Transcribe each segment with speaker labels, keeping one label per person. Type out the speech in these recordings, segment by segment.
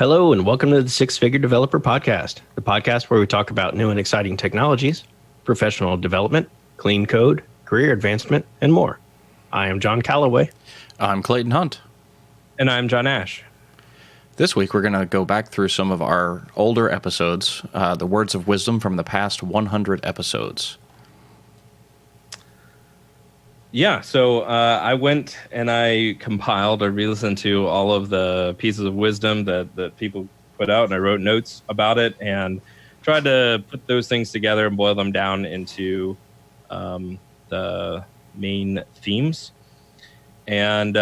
Speaker 1: Hello, and welcome to the Six Figure Developer Podcast, the podcast where we talk about new and exciting technologies, professional development, clean code, career advancement, and more. I am John Calloway.
Speaker 2: I'm Clayton Hunt.
Speaker 3: And I'm John Ash.
Speaker 2: This week, we're going to go back through some of our older episodes, the words of wisdom from the past 100 episodes.
Speaker 3: Yeah, so I went and I compiled or re-listened to all of the pieces of wisdom that people put out, and I wrote notes about it and tried to put those things together and boil them down into the main themes. And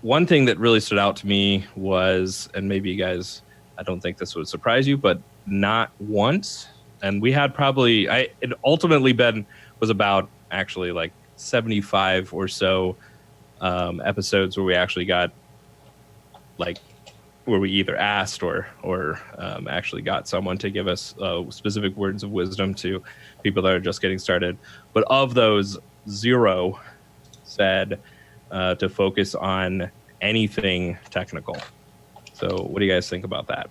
Speaker 3: one thing that really stood out to me was, and maybe you guys, I don't think this would surprise you, but not once, and we had probably, it ultimately was about actually like 75 or so episodes where we actually got like where we either asked or actually got someone to give us specific words of wisdom to people that are just getting started. But of those, 0 said to focus on anything technical. So what do you guys think about that?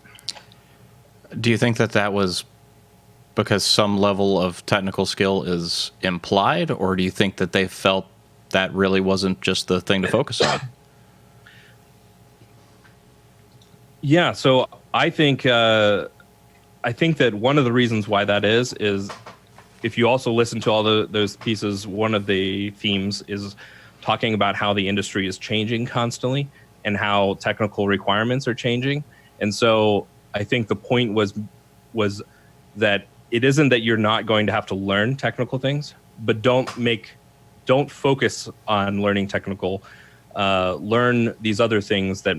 Speaker 2: Do you think that was because some level of technical skill is implied, or do you think that they felt that really wasn't just the thing to focus on?
Speaker 3: Yeah, so I think that one of the reasons why that is if you also listen to all those pieces, one of the themes is talking about how the industry is changing constantly and how technical requirements are changing. And so I think the point was that it isn't that you're not going to have to learn technical things, but don't focus on learning technical. Learn these other things that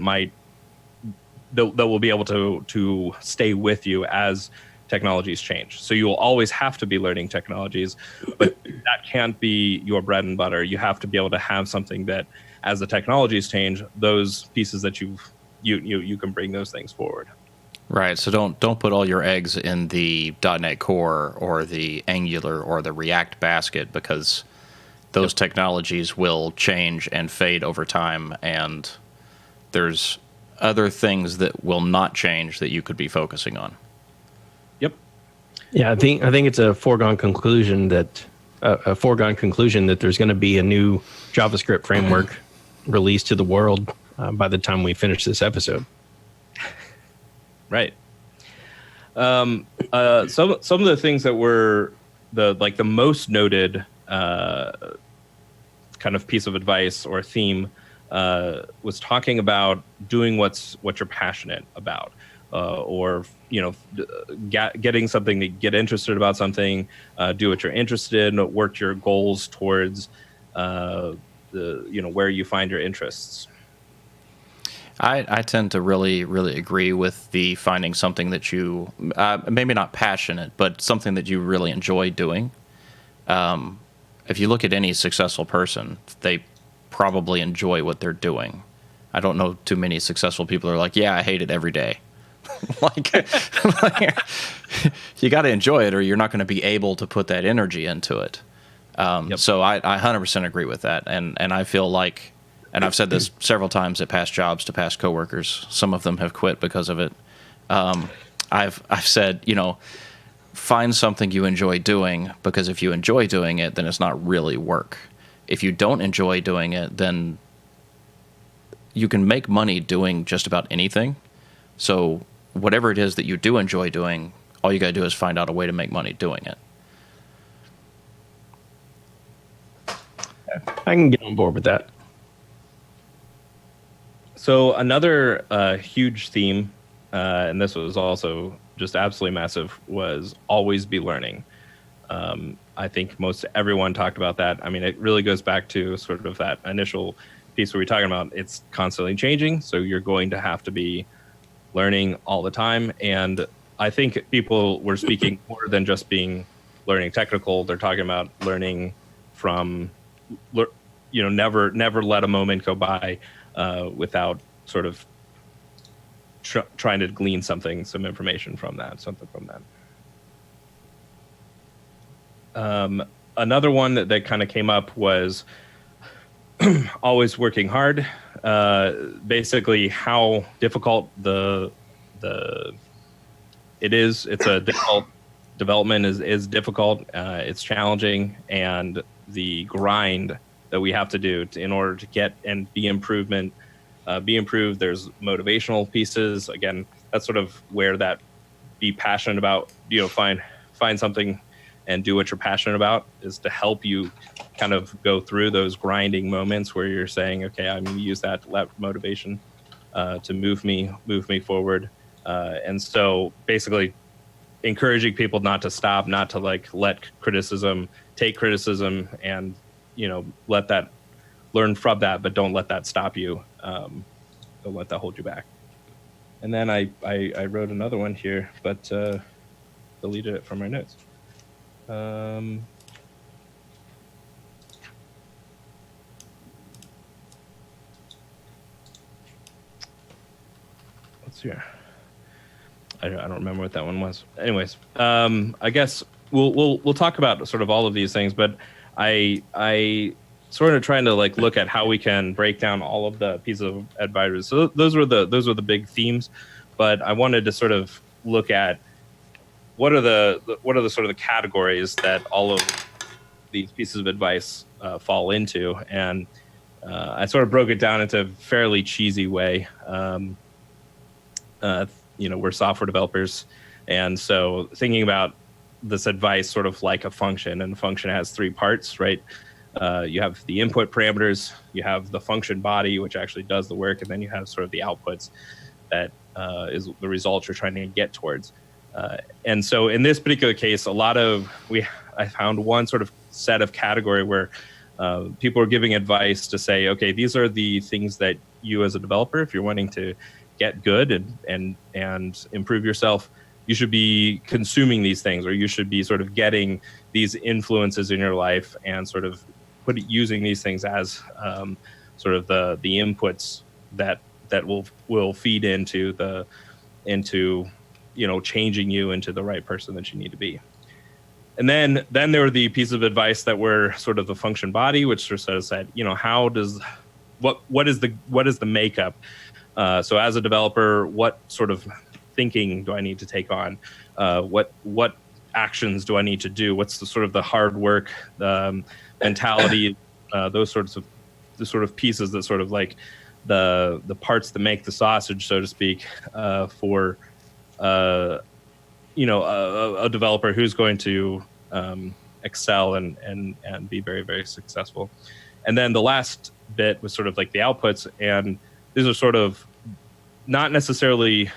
Speaker 3: will be able to stay with you as technologies change. So you will always have to be learning technologies, but that can't be your bread and butter. You have to be able to have something that, as the technologies change, those pieces that you can bring those things forward.
Speaker 2: Right. So don't put all your eggs in the .NET Core or the Angular or the React basket, because those technologies will change and fade over time, and there's other things that will not change that you could be focusing on.
Speaker 3: Yep.
Speaker 1: Yeah, I think it's a foregone conclusion that there's going to be a new JavaScript framework released to the world by the time we finish this episode.
Speaker 3: Right. Some of the things that were the most noted kind of piece of advice or theme was talking about doing what you're passionate about, or getting something to get interested about something, do what you're interested in, work your goals towards where you find your interests.
Speaker 2: I tend to really, really agree with the finding something that you, maybe not passionate, but something that you really enjoy doing. If you look at any successful person, they probably enjoy what they're doing. I don't know too many successful people who are like, yeah, I hate it every day. like you got to enjoy it, or you're not going to be able to put that energy into it. So I 100% agree with that. And I feel like, and I've said this several times at past jobs to past coworkers, some of them have quit because of it. I've said, find something you enjoy doing, because if you enjoy doing it, then it's not really work. If you don't enjoy doing it, then you can make money doing just about anything. So whatever it is that you do enjoy doing, all you got to do is find out a way to make money doing it.
Speaker 1: I can get on board with that.
Speaker 3: So another huge theme, and this was also just absolutely massive, was always be learning. I think most everyone talked about that. I mean, it really goes back to sort of that initial piece where we're talking about it's constantly changing. So you're going to have to be learning all the time. And I think people were speaking more than just being learning technical. They're talking about learning from, never let a moment go by without sort of trying to glean some information from that, Another one that kind of came up was always working hard. Basically, how difficult the it's a difficult development is difficult. It's challenging, and the grind that we have to do in order to get and be improved. There's motivational pieces. Again, that's sort of where that be passionate about, find something and do what you're passionate about is to help you kind of go through those grinding moments where you're saying, okay, I'm going to use that motivation to move me forward. And so basically encouraging people not to stop, not to take criticism and, learn from that, but don't let that stop you. Don't let that hold you back. And then I wrote another one here, but deleted it from my notes. Let's see here. I don't remember what that one was. Anyways, I guess we'll talk about sort of all of these things, but I sort of trying to look at how we can break down all of the pieces of advisory. So those were the big themes, but I wanted to sort of look at what are the sort of the categories that all of these pieces of advice fall into, and I sort of broke it down into a fairly cheesy way. We're software developers, and so thinking about this advice sort of like a function, and the function has three parts, right? You have the input parameters, you have the function body, which actually does the work, and then you have sort of the outputs that is the results you're trying to get towards. And so in this particular case, I found one sort of set of category where people are giving advice to say, okay, these are the things that you as a developer, if you're wanting to get good and improve yourself, you should be consuming these things, or you should be sort of getting these influences in your life and sort of using these things as sort of the inputs that will feed into changing you into the right person that you need to be. And then there were the pieces of advice that were sort of the function body, which sort of said, what is the makeup? So as a developer, what sort of thinking do I need to take on? What actions do I need to do? What's the sort of the hard work, mentality, those sorts of the sort of pieces that sort of like the parts that make the sausage, so to speak, for a developer who's going to excel and be very, very successful. And then the last bit was sort of like the outputs, and these are sort of not necessarily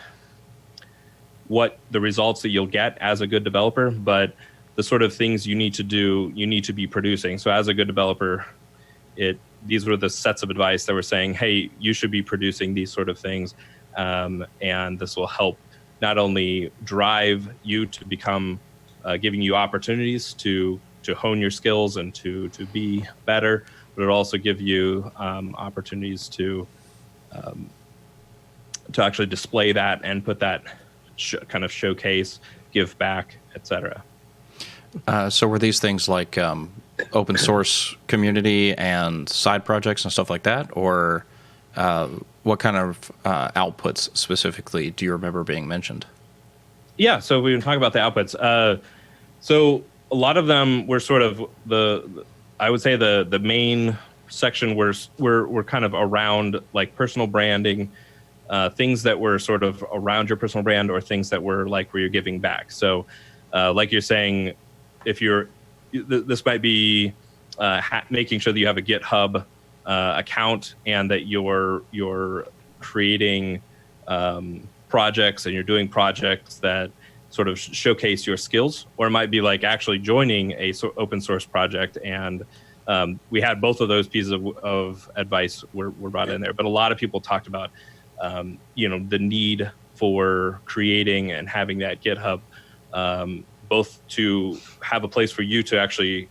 Speaker 3: what the results that you'll get as a good developer, but the sort of things you need to do, you need to be producing. So as a good developer, these were the sets of advice that were saying, hey, you should be producing these sort of things. And this will help not only drive you to become, giving you opportunities to hone your skills and to be better, but it'll also give you opportunities to actually display that and put that kind of showcase, give back, etc.
Speaker 2: So were these things like open source community and side projects and stuff like that, or what kind of outputs specifically do you remember being mentioned?
Speaker 3: Yeah, so we were talking about the outputs. So a lot of them were sort of I would say the main section were kind of around like personal branding, things that were sort of around your personal brand, or things that were like where you're giving back. So like you're saying, this might be making sure that you have a GitHub account, and that you're creating projects, and you're doing projects that sort of showcase your skills. Or it might be like actually joining a open source project, and we had both of those pieces of advice were brought in there. But a lot of people talked about the need for creating and having that GitHub, both to have a place for you to actually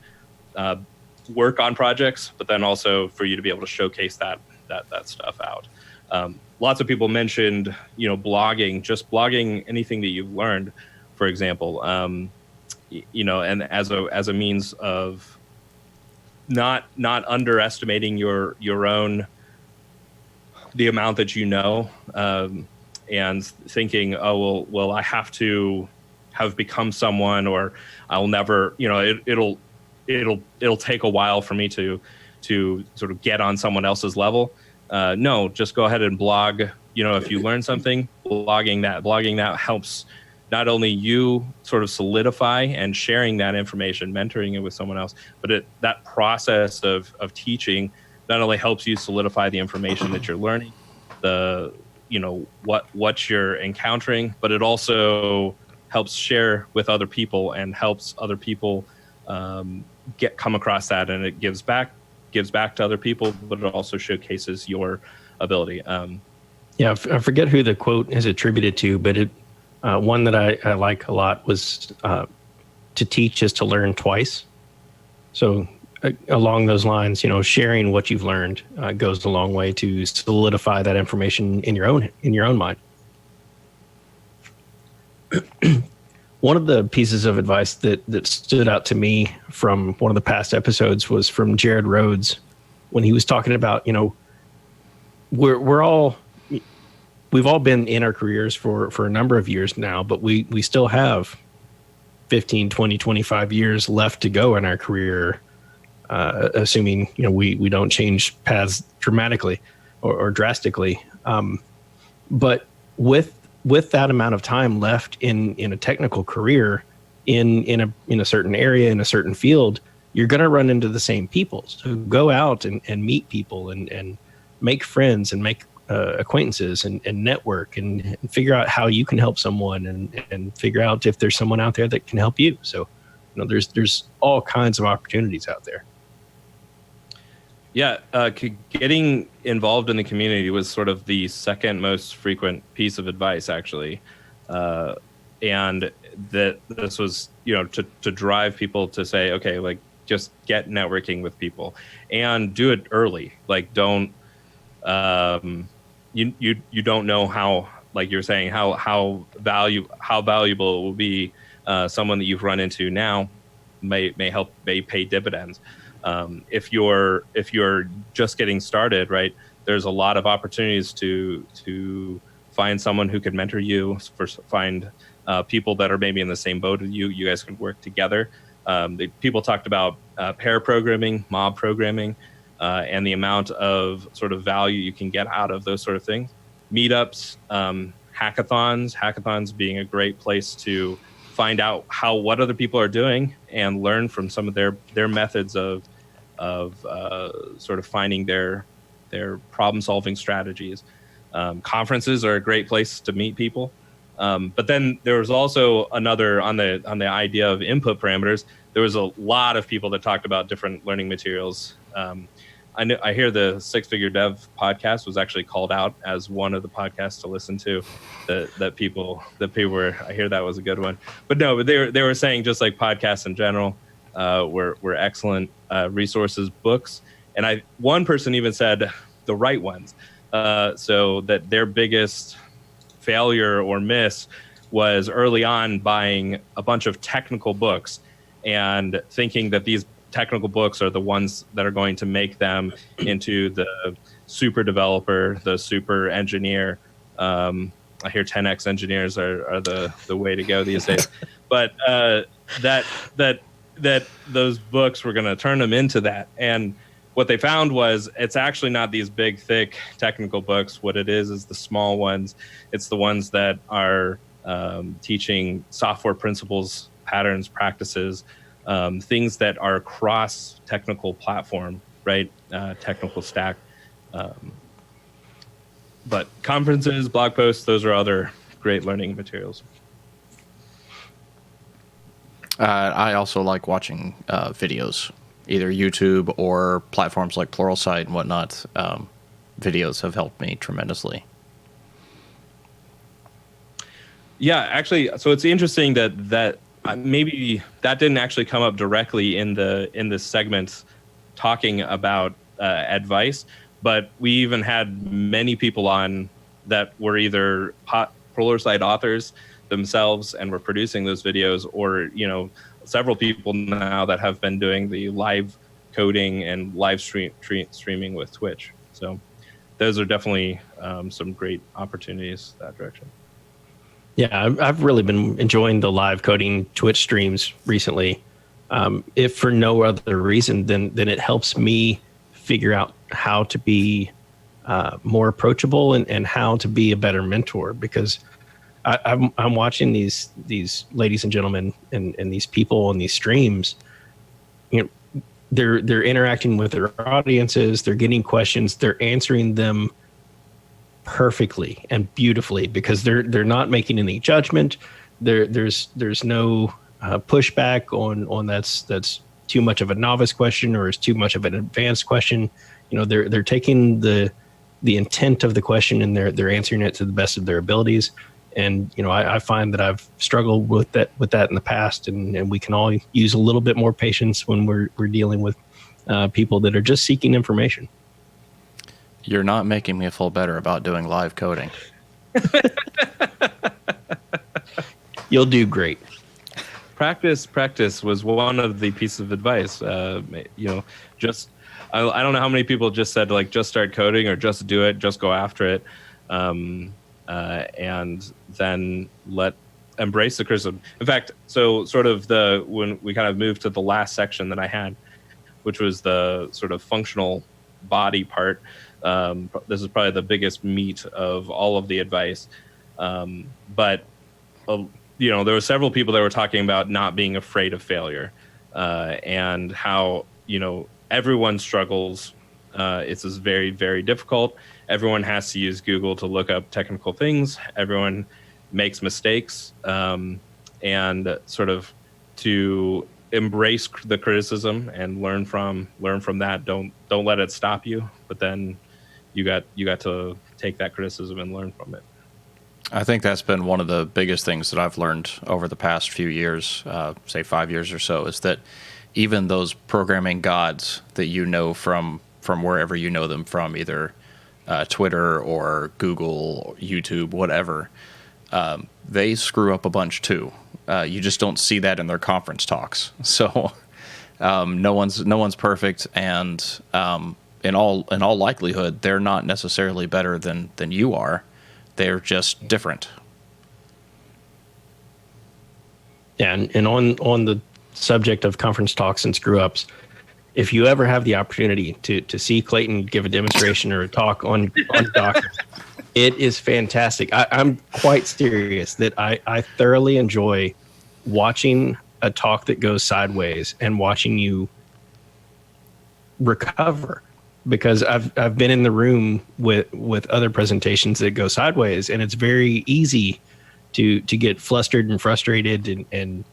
Speaker 3: work on projects, but then also for you to be able to showcase that stuff out. Lots of people mentioned, blogging anything that you've learned, for example, and as a means of not underestimating your own, the amount that you know, and thinking, oh well, I have to have become someone, or I'll never, it'll take a while for me to sort of get on someone else's level. No, just go ahead and blog. If you learn something, blogging that helps not only you sort of solidify and sharing that information, mentoring it with someone else, but that process of teaching not only helps you solidify the information that you're learning, what you're encountering, but it also helps share with other people and helps other people come across that, and it gives back to other people, but it also showcases your ability.
Speaker 1: I forget who the quote is attributed to, but one that I like a lot was to teach is to learn twice. So along those lines, sharing what you've learned goes a long way to solidify that information in your own mind. One of the pieces of advice that stood out to me from one of the past episodes was from Jared Rhodes, when he was talking about, we've all been in our careers for a number of years now, but we still have 15, 20, 25 years left to go in our career, assuming, we don't change paths dramatically or drastically. But with that amount of time left in a technical career in a certain area, in a certain field, you're going to run into the same people. So go out and meet people and make friends and make acquaintances and network and figure out how you can help someone and figure out if there's someone out there that can help you. So, there's all kinds of opportunities out there.
Speaker 3: Yeah, getting involved in the community was sort of the second most frequent piece of advice, actually. And that this was, to drive people to say, okay, like, just get networking with people and do it early. Like, don't, you don't know how, like you're saying, how valuable it will be. Someone that you've run into now may pay dividends. If you're just getting started, right, there's a lot of opportunities to find someone who can mentor you, find people that are maybe in the same boat as you. You guys can work together. People talked about pair programming, mob programming, and the amount of sort of value you can get out of those sort of things. Meetups, hackathons being a great place to find out what other people are doing and learn from some of their methods of sort of finding their problem solving strategies. Conferences are a great place to meet people. But then there was also another on the idea of input parameters. There was a lot of people that talked about different learning materials. I hear the Six Figure Dev podcast was actually called out as one of the podcasts to listen to. That people were. I hear that was a good one. But no, but they were saying just like podcasts in general were excellent resources, books, and one person even said the right ones. So that their biggest failure or miss was early on buying a bunch of technical books and thinking that these technical books are the ones that are going to make them into the super developer, the super engineer. I hear 10x engineers are the way to go these days, but that those books were going to turn them into that. And what they found was it's actually not these big, thick technical books. What it is the small ones. It's the ones that are teaching software principles, patterns, practices, things that are cross technical platform, right? Technical stack. But conferences, blog posts, those are other great learning materials.
Speaker 2: I also like watching videos, either YouTube or platforms like Pluralsight and whatnot. Videos have helped me tremendously.
Speaker 3: Yeah, actually, so it's interesting that maybe that didn't actually come up directly in this segment talking about advice, but we even had many people on that were either Pluralsight authors themselves and were producing those videos, or several people now that have been doing the live coding and live streaming with Twitch. So those are definitely some great opportunities that direction.
Speaker 1: Yeah, I've really been enjoying the live coding Twitch streams recently. If for no other reason than it helps me figure out how to be more approachable and how to be a better mentor, because I'm watching these ladies and gentlemen and these people in these streams. You know, they're interacting with their audiences, they're getting questions, they're answering them perfectly and beautifully because they're not making any judgment. There's no pushback on that's too much of a novice question or is too much of an advanced question. You know, they're taking the intent of the question and they're answering it to the best of their abilities. And you know, I find that I've struggled with that in the past, and we can all use a little bit more patience when we're dealing with people that are just seeking information.
Speaker 2: You're not making me feel better about doing live coding.
Speaker 1: You'll do great.
Speaker 3: Practice was one of the pieces of advice. You know, just I don't know how many people just said like just start coding or just do it, just go after it, and then embrace the criticism. In fact, so sort of when we kind of moved to the last section that I had, which was the sort of functional body part. This is probably the biggest meat of all of the advice. But, you know, there were several people that were talking about not being afraid of failure and how, you know, everyone struggles. It's very, very difficult. Everyone has to use Google to look up technical things. Everyone makes mistakes, and sort of to embrace the criticism and learn from that. Don't let it stop you, but then you got to take that criticism and learn from it.
Speaker 2: I think that's been one of the biggest things that I've learned over the past few years, say 5 years or so, is that even those programming gods that you know from wherever you know them from, either Twitter or Google, or YouTube, whatever, they screw up a bunch too. You just don't see that in their conference talks. So no one's perfect, and in all likelihood, they're not necessarily better than you are. They're just different.
Speaker 1: Yeah, and on the subject of conference talks and screw ups, if you ever have the opportunity to see Clayton give a demonstration or a talk on Docker, it is fantastic. I'm quite serious that I thoroughly enjoy watching a talk that goes sideways and watching you recover, because I've been in the room with other presentations that go sideways, and it's very easy to get flustered and frustrated and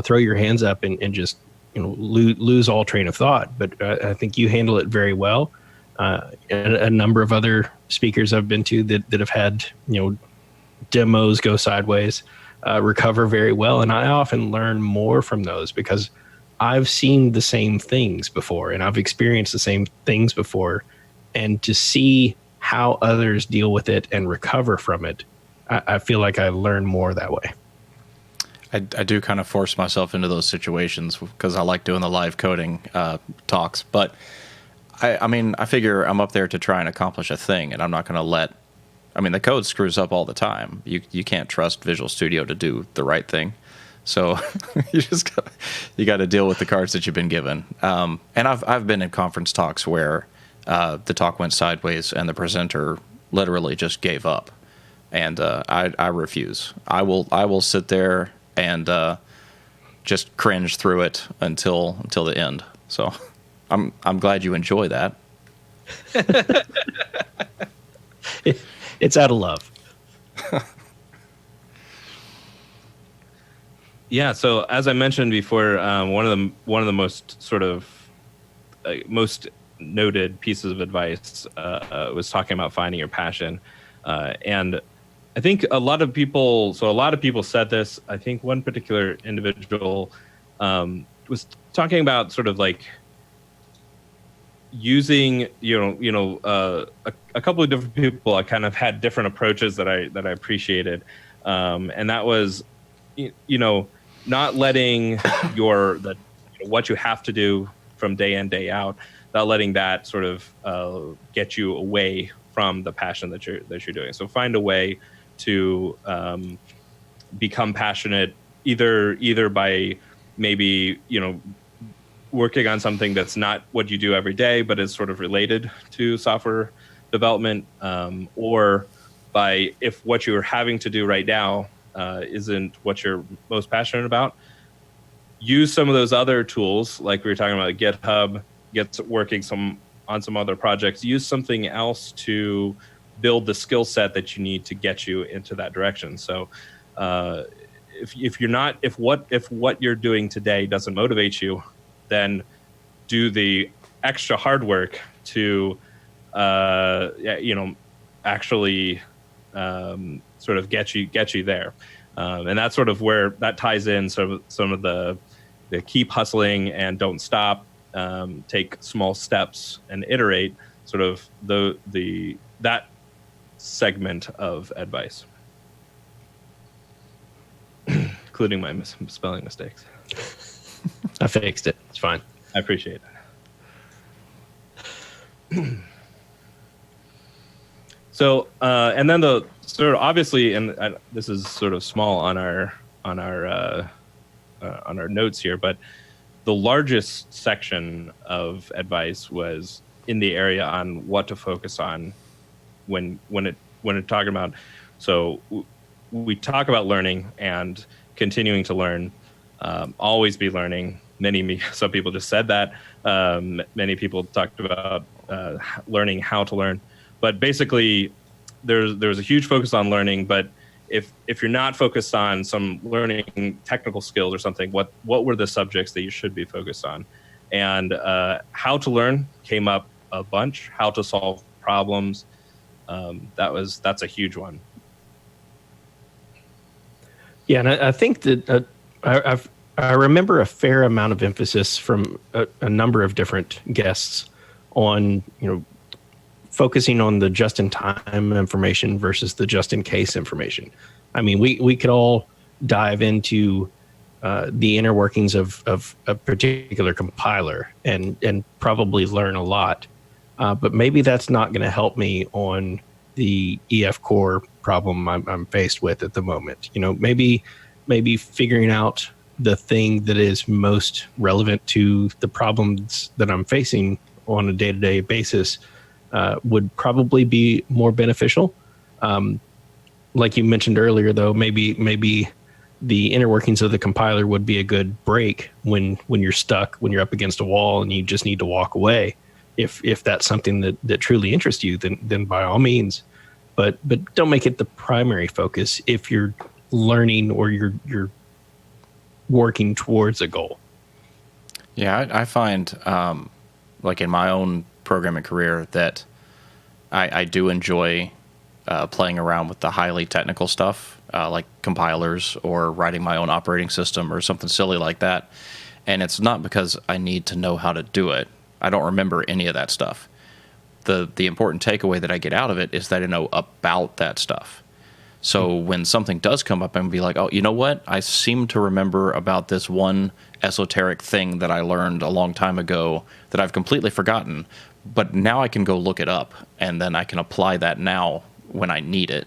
Speaker 1: throw your hands up and just, you know, lose all train of thought. But I think you handle it very well. And a number of other speakers I've been to that have had, you know, demos go sideways, recover very well. And I often learn more from those because I've seen the same things before and I've experienced the same things before. And to see how others deal with it and recover from it, I feel like I learn more that way.
Speaker 2: I do kind of force myself into those situations because I like doing the live coding talks. But I mean, I figure I'm up there to try and accomplish a thing, and I'm not going to the code screws up all the time. You can't trust Visual Studio to do the right thing. So you got to deal with the cards that you've been given. And I've been in conference talks where the talk went sideways and the presenter literally just gave up, and I refuse. I will sit there and just cringe through it until the end. So I'm glad you enjoy that.
Speaker 1: It's out of love.
Speaker 3: Yeah. So as I mentioned before, one of the most sort of most noted pieces of advice was talking about finding your passion, and I think a lot of people said this. I think one particular individual was talking about sort of like using, a couple of different people. I kind of had different approaches that I appreciated, and that was, not letting what you have to do from day in, day out, not letting that sort of get you away from the passion that you're doing. So find a way to become passionate, either by maybe working on something that's not what you do every day, but is sort of related to software development, or by, if what you're having to do right now isn't what you're most passionate about, use some of those other tools, like we were talking about GitHub, get working on some other projects, use something else to build the skill set that you need to get you into that direction. So if what you're doing today doesn't motivate you, then do the extra hard work to actually sort of get you there. And that's sort of where that ties in some of the keep hustling and don't stop, take small steps and iterate, sort of that segment of advice, including my spelling mistakes.
Speaker 1: I fixed it. It's fine.
Speaker 3: I appreciate it. So, and then the sort of obviously, and this is sort of small on our notes here, but the largest section of advice was in the area on what to focus on when it talking about. So we talk about learning and continuing to learn, always be learning. Some people just said that. Many people talked about learning how to learn, but basically there's a huge focus on learning. But if you're not focused on some learning technical skills or something, what were the subjects that you should be focused on? And how to learn came up a bunch. How to solve problems, that's a huge one.
Speaker 1: Yeah, and I think that I remember a fair amount of emphasis from a number of different guests on focusing on the just-in-time information versus the just-in-case information. I mean, we could all dive into the inner workings of a particular compiler and probably learn a lot, but maybe that's not going to help me on the EF core problem I'm faced with at the moment. Maybe figuring out the thing that is most relevant to the problems that I'm facing on a day-to-day basis would probably be more beneficial. Like you mentioned earlier, though, maybe the inner workings of the compiler would be a good break when you're stuck, when you're up against a wall and you just need to walk away. If that's something that truly interests you, then by all means. But don't make it the primary focus if you're learning or you're working towards a goal.
Speaker 2: Yeah, I find like in my own programming career that I do enjoy playing around with the highly technical stuff, like compilers or writing my own operating system or something silly like that. And it's not because I need to know how to do it. I don't remember any of that stuff. The important takeaway that I get out of it is that I know about that stuff. So when something does come up, I'm going to be like, oh, you know what? I seem to remember about this one esoteric thing that I learned a long time ago that I've completely forgotten. But now I can go look it up, and then I can apply that now when I need it.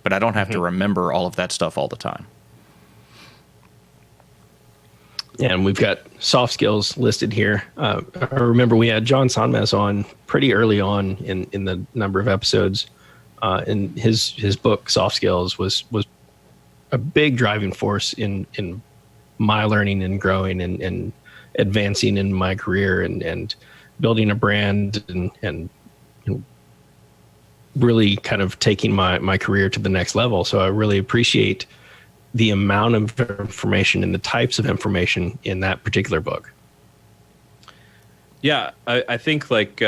Speaker 2: But I don't have to remember all of that stuff all the time.
Speaker 1: Yeah, and we've got soft skills listed here. I remember we had John Sonmez on pretty early on in the number of episodes. And his book, Soft Skills, was a big driving force in my learning and growing and advancing in my career and building a brand and really kind of taking my career to the next level. So I really appreciate the amount of information and the types of information in that particular book.
Speaker 3: Yeah, I think like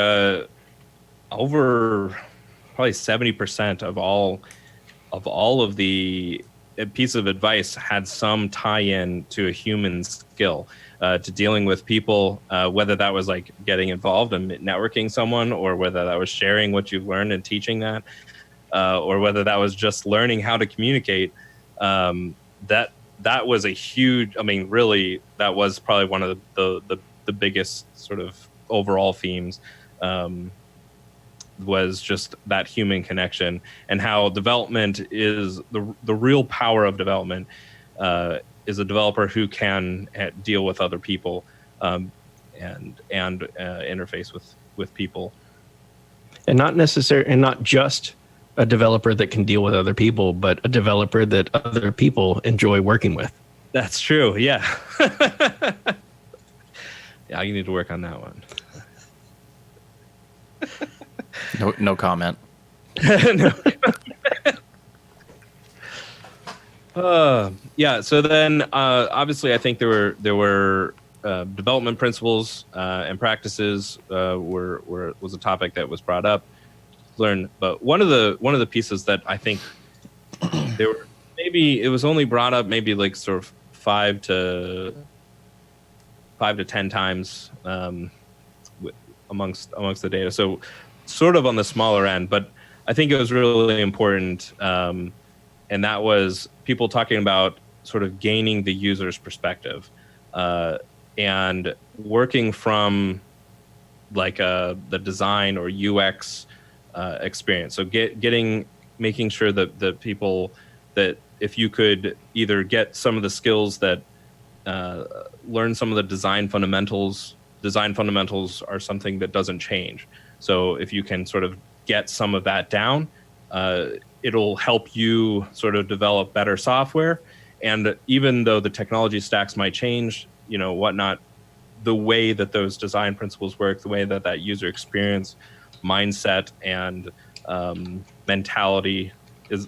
Speaker 3: over probably 70% of all of the pieces of advice had some tie-in to a human skill, to dealing with people, whether that was like getting involved in networking someone, or whether that was sharing what you've learned and teaching that, or whether that was just learning how to communicate. That was a huge, I mean, really, that was probably one of the biggest sort of overall themes was just that human connection, and how development is the real power of development is a developer who can deal with other people and interface with people.
Speaker 1: And not just a developer that can deal with other people, but a developer that other people enjoy working with.
Speaker 3: That's true. Yeah. Yeah, you need to work on that one.
Speaker 2: No comment.
Speaker 3: Yeah. So then, obviously, I think there were development principles and practices was a topic that was brought up. Learn, but one of the pieces that I think there were, maybe it was only brought up maybe like sort of 5 to 10 times amongst the data. So sort of on the smaller end, but I think it was really important. And that was people talking about sort of gaining the user's perspective and working from like the design or UX experience. So making sure that the people, that if you could either get some of the skills that learn some of the design fundamentals are something that doesn't change. So if you can sort of get some of that down, it'll help you sort of develop better software. And even though the technology stacks might change, whatnot, the way that those design principles work, the way that user experience, mindset, and mentality is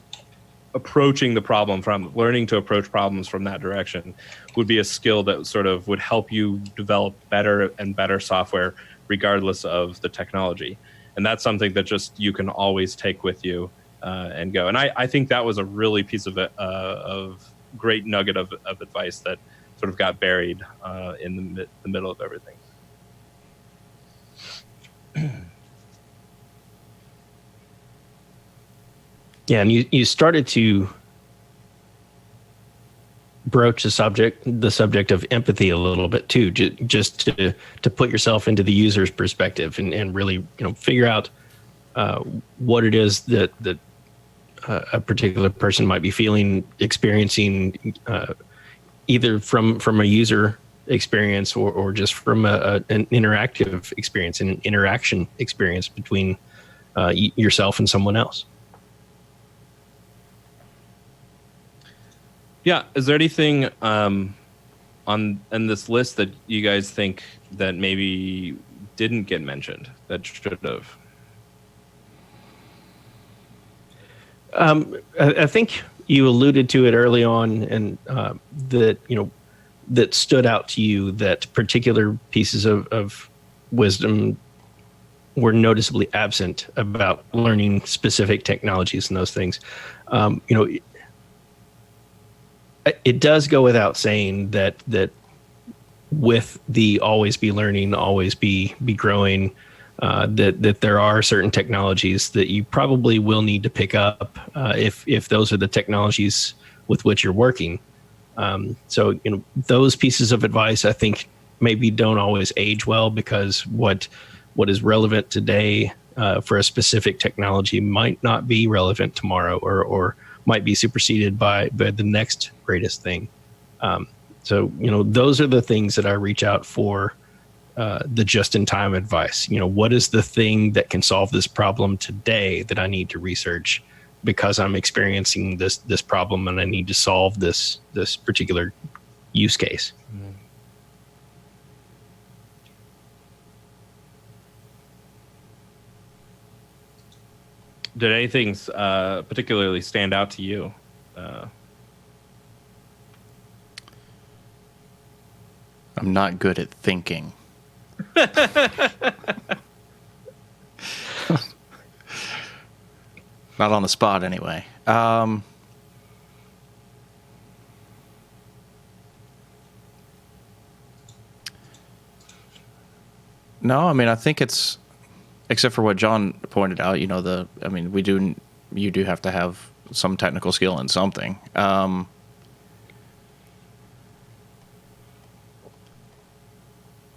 Speaker 3: approaching the problem, from learning to approach problems from that direction, would be a skill that sort of would help you develop better and better software regardless of the technology. And that's something that just you can always take with you and go. And I think that was a really piece of great nugget of advice that sort of got buried in the middle of everything.
Speaker 1: Yeah, and you started to broach the subject of empathy a little bit too, just to put yourself into the user's perspective and really figure out what it is that a particular person might be experiencing, either from a user experience or just from an interactive experience, an interaction experience between yourself and someone else.
Speaker 3: Yeah. Is there anything on this list that you guys think that maybe didn't get mentioned that should have?
Speaker 1: I think you alluded to it early on, and that stood out to you, that particular pieces of wisdom were noticeably absent about learning specific technologies and those things. It does go without saying that with the always be learning, always be growing, that there are certain technologies that you probably will need to pick up if those are the technologies with which you're working. So those pieces of advice, I think, maybe don't always age well, because what is relevant today for a specific technology might not be relevant tomorrow, or might be superseded by the next greatest thing. So those are the things that I reach out for, the just-in-time advice. What is the thing that can solve this problem today that I need to research because I'm experiencing this problem and I need to solve this particular use case. Mm-hmm.
Speaker 3: Did anything particularly stand out to you?
Speaker 2: I'm not good at thinking. Not on the spot, anyway. No, I mean, I think it's, except for what John pointed out, you do have to have some technical skill in something.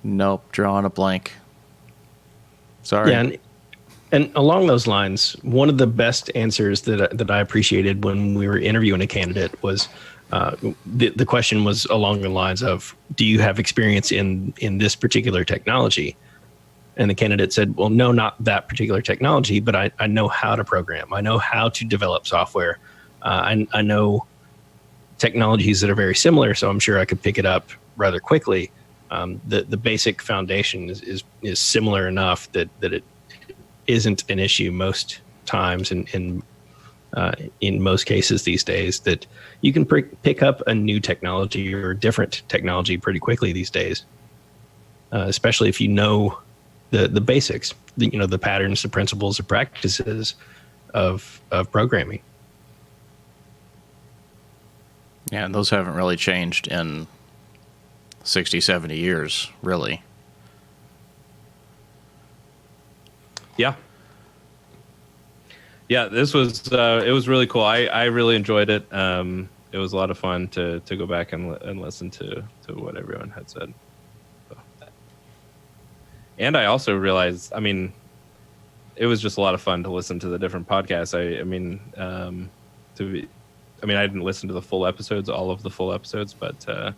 Speaker 2: Nope, drawing a blank. Sorry.
Speaker 1: Yeah, And along those lines, one of the best answers that I appreciated when we were interviewing a candidate was the question was along the lines of, "Do you have experience in this particular technology?" And the candidate said, "Well, no, not that particular technology, but I know how to program. I know how to develop software. I know technologies that are very similar, so I'm sure I could pick it up rather quickly. The basic foundation is similar enough that it isn't an issue most times, and in most cases these days, that you can pick up a new technology or different technology pretty quickly these days, especially if you know the basics, the patterns, the principles, the practices of programming."
Speaker 2: Yeah, and those haven't really changed in 60, 70 years, really.
Speaker 3: Yeah. Yeah, this was it was really cool. I really enjoyed it. It was a lot of fun to go back and listen to what everyone had said. So. And I also realized, I mean, it was just a lot of fun to listen to the different podcasts. I didn't listen to the full episodes, all of the full episodes, but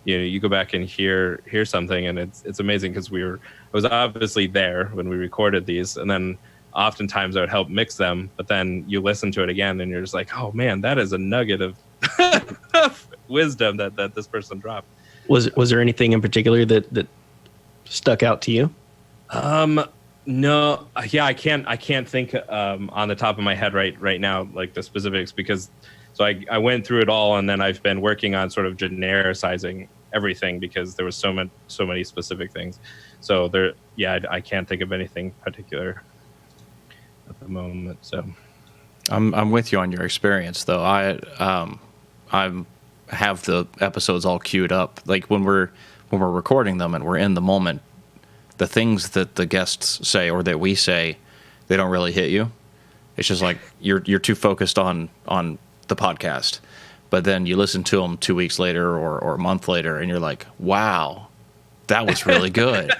Speaker 3: you go back and hear something, and it's amazing because I was obviously there when we recorded these, and then oftentimes I would help mix them, but then you listen to it again and you're just like, oh man, that is a nugget of wisdom that this person dropped.
Speaker 1: Was there anything in particular that stuck out to you?
Speaker 3: No, yeah, I can't think on the top of my head right now, like the specifics, because I went through it all, and then I've been working on sort of genericizing everything because there was so many specific things. So I can't think of anything particular at the moment. So
Speaker 2: I'm with you on your experience, though. I have the episodes all queued up. Like when we're recording them and we're in the moment, the things that the guests say or that we say, they don't really hit you. It's just like you're too focused on the podcast, but then you listen to them 2 weeks later or a month later, and you're like, wow, that was really good.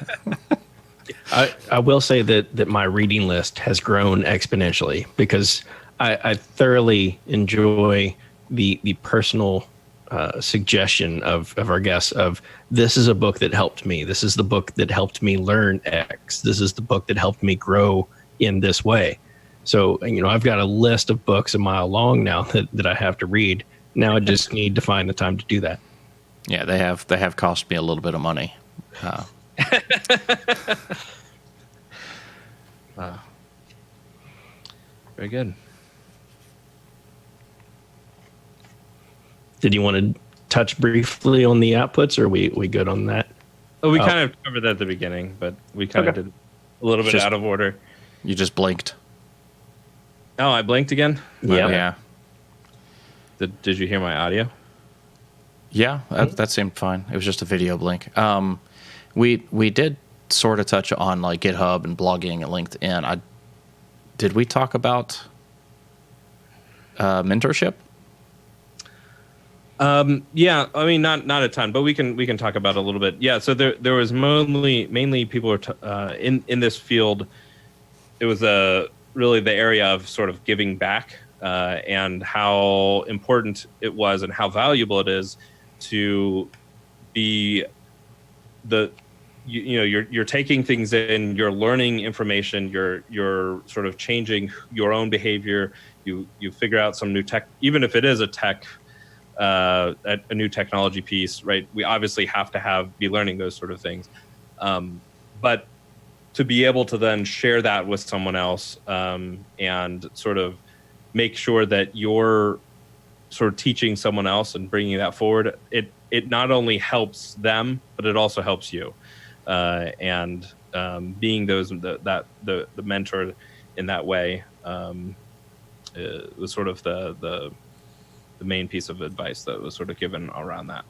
Speaker 1: I will say that my reading list has grown exponentially because I thoroughly enjoy the personal suggestion of our guests of, this is a book that helped me. This is the book that helped me learn X. This is the book that helped me grow in this way. So, I've got a list of books a mile long now that I have to read. Now I just need to find the time to do that.
Speaker 2: Yeah, they have cost me a little bit of money.
Speaker 3: Very good.
Speaker 1: Did you want to touch briefly on the outputs, or are we good on that?
Speaker 3: Oh, we kind of covered that at the beginning, but we kind of did a little bit out of order.
Speaker 2: You just blinked.
Speaker 3: Oh, I blinked again?
Speaker 2: Yeah.
Speaker 3: Did you hear my audio?
Speaker 2: Yeah, that seemed fine. It was just a video blink. We did sort of touch on like GitHub and blogging and LinkedIn. Did we talk about mentorship?
Speaker 3: Yeah, I mean, not a ton, but we can talk about it a little bit. Yeah, so there was mainly people were in this field. It was really the area of sort of giving back and how important it was and how valuable it is to be you're taking things in, you're learning information, you're sort of changing your own behavior. You figure out some new tech, even if it is a new technology piece, right? We obviously have to be learning those sort of things, but to be able to then share that with someone else and sort of make sure that you're sort of teaching someone else and bringing that forward, it not only helps them, but it also helps you. And being the mentor in that way was sort of the main piece of advice that was sort of given around that.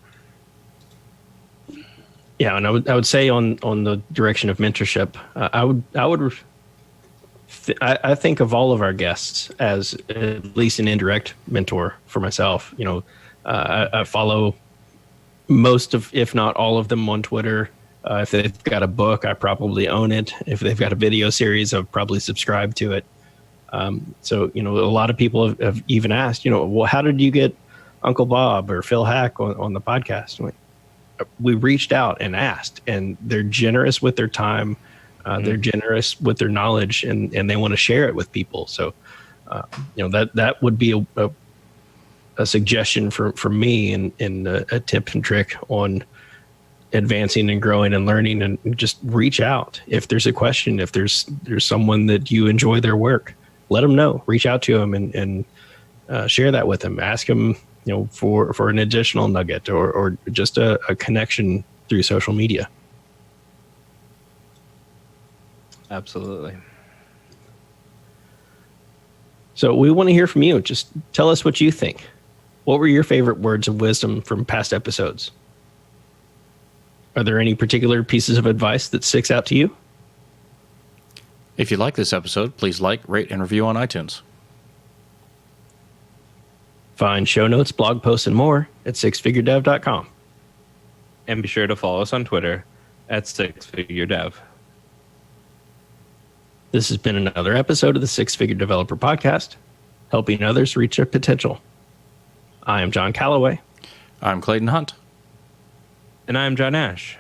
Speaker 1: Yeah, and I would say on the direction of mentorship, I think of all of our guests as at least an indirect mentor for myself. I follow most of, if not all of them, on Twitter. If they've got a book, I probably own it. If they've got a video series, I've probably subscribed to it. So, a lot of people have even asked, well, how did you get Uncle Bob or Phil Hack on the podcast? We reached out and asked, and they're generous with their time. They're generous with their knowledge, and they want to share it with people. So, that would be a suggestion for me, and a tip and trick on advancing and growing and learning. And just reach out if there's a question. If there's someone that you enjoy their work, let them know. Reach out to them and share that with them. Ask them, for an additional nugget or just a connection through social media.
Speaker 3: Absolutely.
Speaker 1: So we want to hear from you. Just tell us what you think. What were your favorite words of wisdom from past episodes? Are there any particular pieces of advice that sticks out to you?
Speaker 2: If you like this episode, please like, rate, and review on iTunes.
Speaker 1: Find show notes, blog posts, and more at sixfiguredev.com.
Speaker 3: And be sure to follow us on Twitter at sixfiguredev.
Speaker 1: This has been another episode of the Six Figure Developer Podcast, helping others reach their potential. I am John Calloway.
Speaker 2: I'm Clayton Hunt.
Speaker 3: And I'm John Ash.